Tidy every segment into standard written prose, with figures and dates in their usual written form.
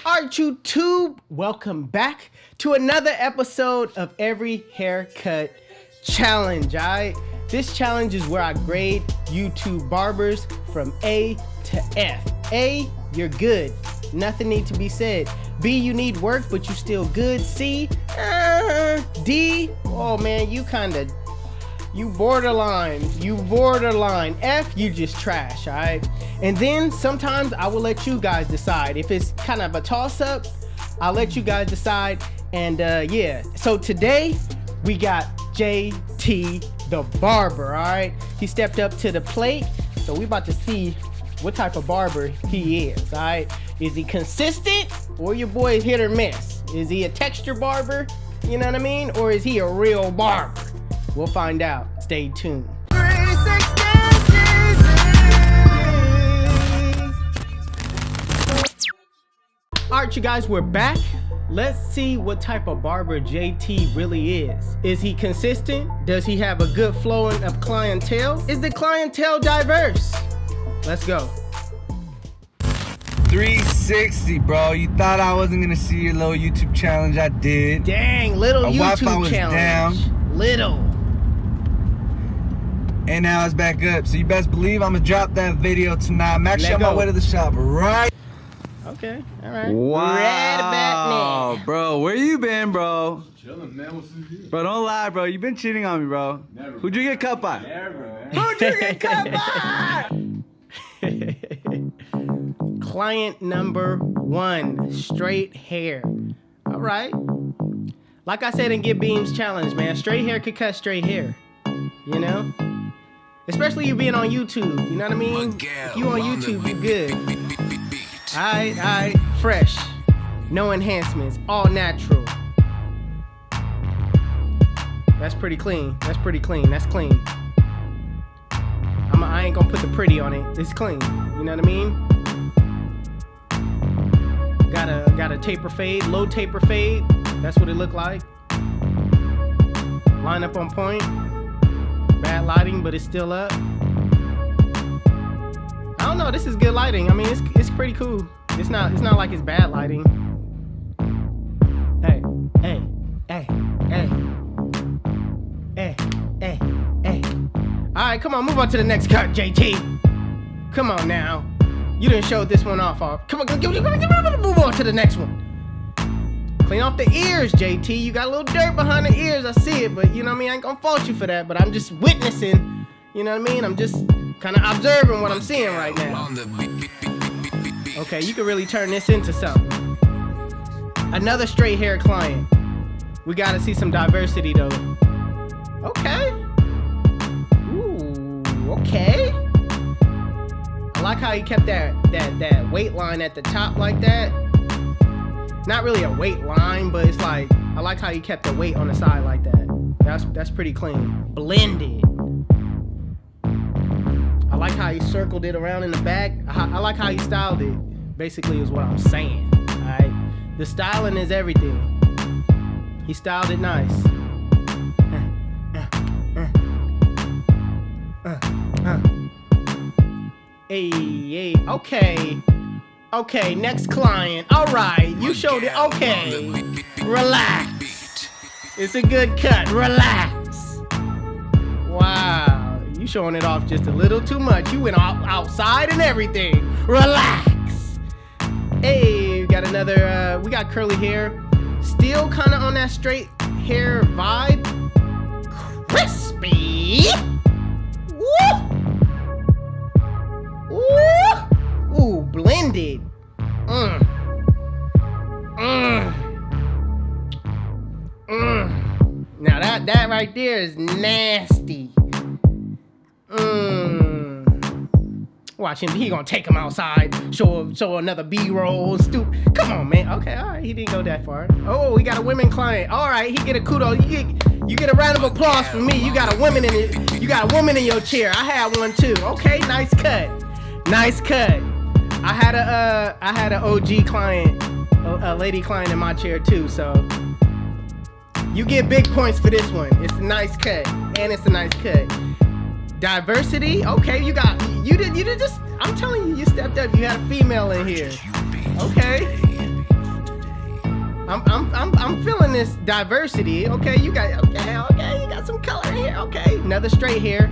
Alright, YouTube, welcome back to another episode of Every Haircut Challenge. Alright, this challenge is where I grade YouTube barbers from A to F. A, you're good, nothing need to be said. B, you need work but you still good. C, D, oh man, you borderline. F, you just trash, all right? And then sometimes I will let you guys decide. If it's kind of a toss-up, I'll let you guys decide. And yeah, so today we got Tee The Barber, all right? He stepped up to the plate, so we about to see what type of barber he is, all right? Is he consistent, or your boy is hit or miss? Is he a texture barber, you know what I mean? Or is he a real barber? We'll find out. Stay tuned. Alright, you guys, we're back. Let's see what type of barber JT really is. Is he consistent? Does he have a good flowing of clientele? Is the clientele diverse? Let's go. 360, bro. You thought I wasn't gonna see your little YouTube challenge. I did. Dang, little YouTube Wi-Fi was challenge. Down. Little. And now it's back up. So you best believe I'm gonna drop that video tonight. I'm actually on my way to the shop right. Okay, all right. Wow, Right about now. bro, where you been, bro? Chilling, man. What's this here? Bro, don't lie, bro. You been cheating on me, bro. Never. Who'd you get cut by? Never, man. Who'd you get cut by? Client number 1, straight hair. All right. Like I said in Get Beams Challenge, man, straight hair could cut straight hair. You know? Especially you being on YouTube, you know what I mean? If you on YouTube, you good. Alright, fresh. No enhancements, all natural. That's pretty clean. That's clean. I ain't gonna put the pretty on it. It's clean. You know what I mean? Got a taper fade, low taper fade. That's what it looked like. Line up on point. Bad lighting, but it's still up. I don't know. This is good lighting. I mean, it's pretty cool. It's not like it's bad lighting. Hey. All right, come on, move on to the next cut, JT. Come on now. You didn't show this one off. Come on, move on to the next one. Clean off the ears, JT. You got a little dirt behind the ears. I see it, but you know what I mean? I ain't gonna fault you for that, but I'm just witnessing. You know what I mean? I'm just kind of observing what I'm seeing right now. Okay, you can really turn this into something. Another straight hair client. We gotta see some diversity though. Okay. Ooh, okay. I like how he kept that weight line at the top like that. Not really a weight line, but it's like, I like how he kept the weight on the side like that. That's pretty clean. Blended. I like how he circled it around in the back. I like how he styled it, basically is what I'm saying. Alright? The styling is everything. He styled it nice. Hey, okay, next client. Alright, you showed it. Okay, relax. It's a good cut, relax. Wow, you showing it off just a little too much. You went outside and everything. Relax. Hey, we got another, we got curly hair. Still kind of on that straight hair vibe. Crispy. Woo! Ooh, blended. Now that right there is nasty. Watch him. He gonna take him outside. Show another B-roll. Stupid. Come on, man. Okay, all right. He didn't go that far. Oh, we got a women client. All right, he get a kudos. You get a round of applause for me. You got a woman in it. You got a woman in your chair. I had one too. Okay, nice cut. Nice cut. I had a OG client, a lady client in my chair too. So you get big points for this one. It's a nice cut, and it's a nice cut. Diversity, okay, you did just, I'm telling you, you stepped up. You had a female in here. Okay. I'm feeling this diversity. Okay, you got you got some color in here. Okay, another straight hair.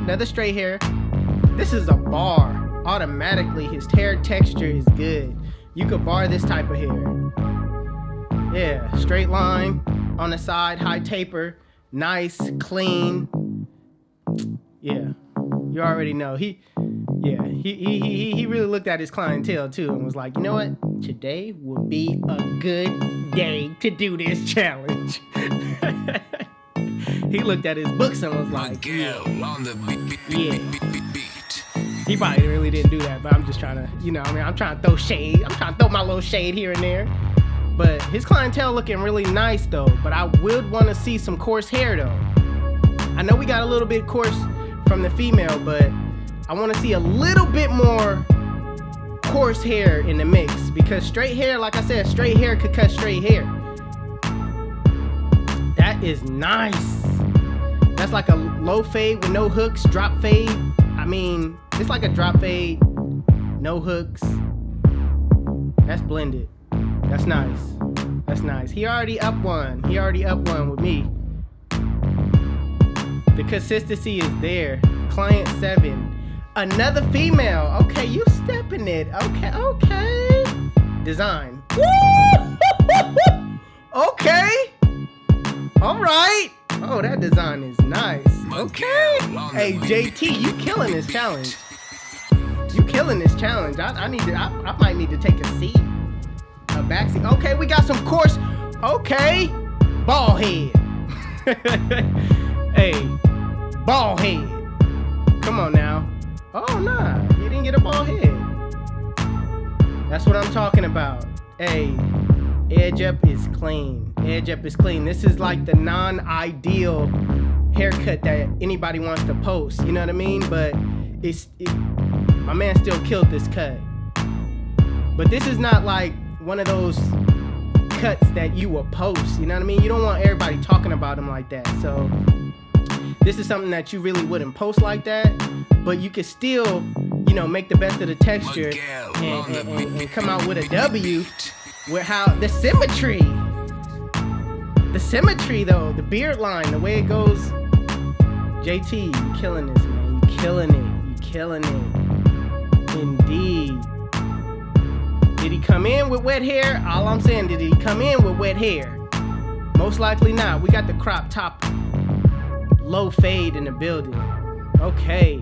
This is a bar. Automatically, his hair texture is good. You could bar this type of hair. Yeah, straight line on the side, high taper, nice, clean. Yeah, you already know. He really looked at his clientele too and was like, you know what? Today will be a good day to do this challenge. He looked at his books and was like, yeah. He probably really didn't do that, but I'm just trying to, I'm trying to throw shade. I'm trying to throw my little shade here and there. But his clientele looking really nice though. But I would want to see some coarse hair though. I know we got a little bit coarse from the female, but I want to see a little bit more coarse hair in the mix, because straight hair, like I said, straight hair could cut straight hair. That is nice. That's like a low fade with no hooks, drop fade. I mean, it's like a drop fade, no hooks. That's blended. That's nice. That's nice. He already up one with me. The consistency is there. Client 7. Another female. Okay, you stepping it. Okay. Design. Okay. All right. Oh, that design is nice. Okay. Hey, JT, you killing this challenge. I might need to take a seat. A backseat. Okay, we got some course. Okay. Ball head. Hey, ball head. Come on now. Oh, nah. You didn't get a ball head. That's what I'm talking about. Hey, edge up is clean. This is like the non-ideal haircut that anybody wants to post. You know what I mean? But my man still killed this cut. But this is not like one of those cuts that you will post. You know what I mean? You don't want everybody talking about him like that. So this is something that you really wouldn't post like that. But you could still, make the best of the texture and come out with a W. With how the symmetry though, the beard line, the way it goes. JT, you killing this, man. You killing it. Indeed. Did he come in with wet hair? All I'm saying, did he come in with wet hair? Most likely not. We got the crop top, low fade in the building. Okay.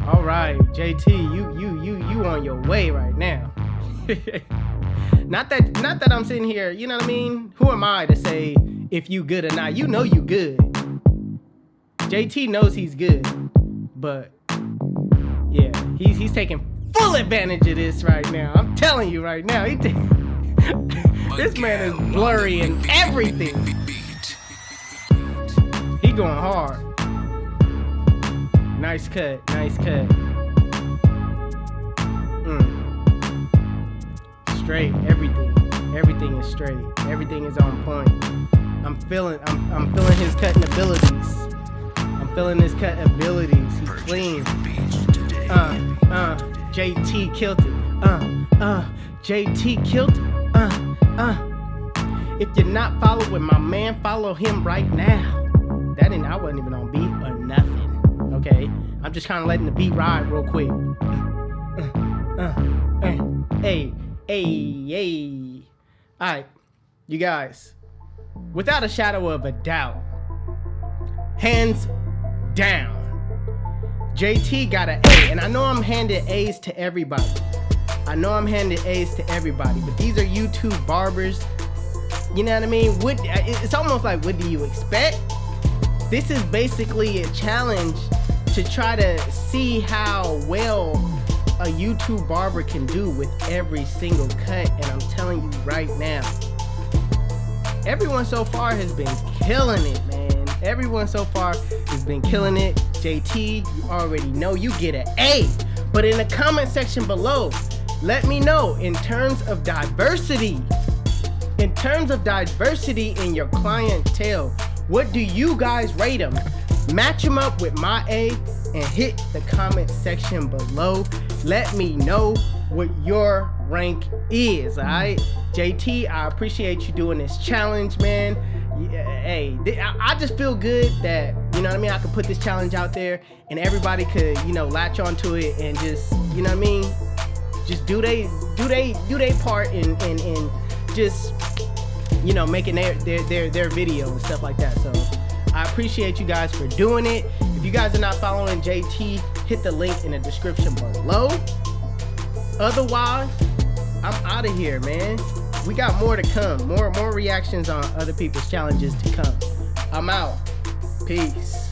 All right, JT, you on your way right now. Not that I'm sitting here, you know what I mean? Who am I to say if you good or not? You know you good. JT knows he's good. But yeah, he's taking full advantage of this right now. I'm telling you right now. This man is blurry and everything. He going hard. Nice cut. Straight, everything is straight. Everything is on point. I'm feeling his cutting abilities. He's clean. JT killed it. JT killed it. If you're not following my man, follow him right now. I wasn't even on beat or nothing. Okay, I'm just kind of letting the beat ride real quick. Hey. All right, you guys. Without a shadow of a doubt, hands down, JT got an A, and I know I'm handing A's to everybody. But these are YouTube barbers. You know what I mean? It's almost like, what do you expect? This is basically a challenge to try to see how well a YouTube barber can do with every single cut, and I'm telling you right now, everyone so far has been killing it, man. JT, you already know you get an A. But in the comment section below, let me know in terms of diversity in your clientele, what do you guys rate them? Match them up with my A and hit the comment section below. Let me know what your rank is. All right, JT, I appreciate you doing this challenge, man. Hey, I just feel good that, you know what I mean, I could put this challenge out there and everybody could, you know, latch onto it and just, you know what I mean, just do they part in just, you know, making their video and stuff like that. So I appreciate you guys for doing it. If you guys are not following JT, hit the link in the description below. Otherwise, I'm out of here, man. We got more to come. More reactions on other people's challenges to come. I'm out. Peace.